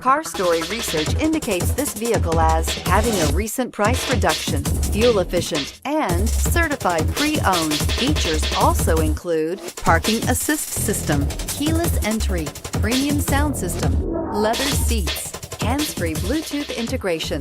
Car Story research indicates this vehicle as having a recent price reduction, fuel efficient, and certified pre-owned. Features also include parking assist system, keyless entry, premium sound system, leather seats, hands-free Bluetooth integration.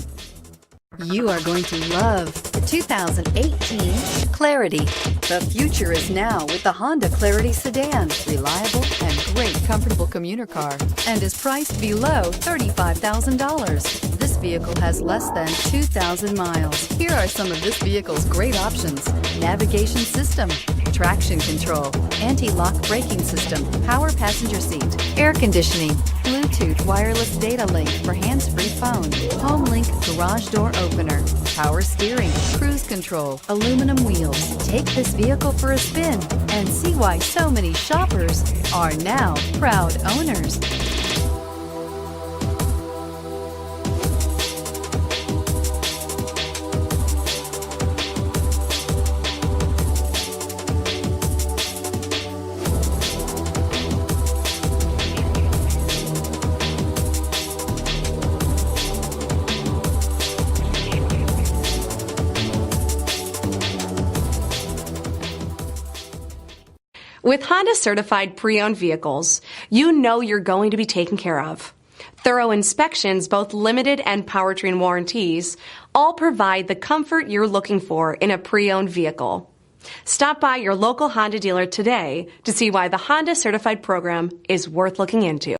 You are going to love the 2018 Clarity. The future is now with the Honda Clarity sedan. Reliable and great comfortable commuter car and is priced below $35,000. This vehicle has less than 2,000 miles. Here are some of this vehicle's great options: navigation system, traction control, anti-lock braking system, power passenger seat, air conditioning, Bluetooth wireless data link for hands-free phone, home link garage door opener, power steering, cruise control, aluminum wheels. Take this vehicle for a spin and see why so many shoppers are now proud owners. With Honda certified pre-owned vehicles, you know you're going to be taken care of. Thorough inspections, both limited and powertrain warranties, all provide the comfort you're looking for in a pre-owned vehicle. Stop by your local Honda dealer today to see why the Honda certified program is worth looking into.